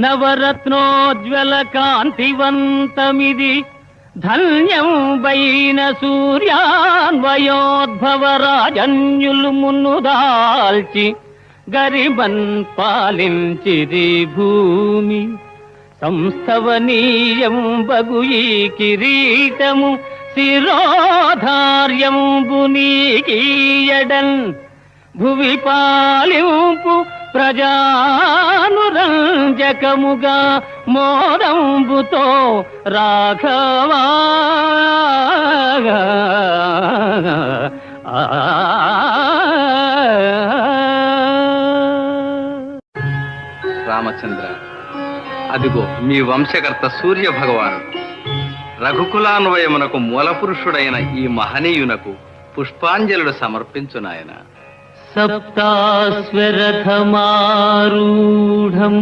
నవరత్నోజ్వల కాంతివంతమిది ధన్యం వైన సూర్యాన్వయోద్భవ రాజన్యులు మున్నుదాల్చి గరిబన్ పాలించిది భూమి. సంస్థవనీయం బగు ఈ కిరీటము శిరోధార్యంబు నీకీయడన్ భువి పాలింపు ప్రజానురంజకముగా మోదంబుతో రాఘవా. రామచంద్ర, అదిగో మీ వంశకర్త సూర్య భగవానుడు. రఘుకులాన్వయమునకు మూలపురుషుడైన ఈ మహనీయునకు పుష్పాంజలుడు సమర్పించునాయన. సప్తాస్వరథమారూఢం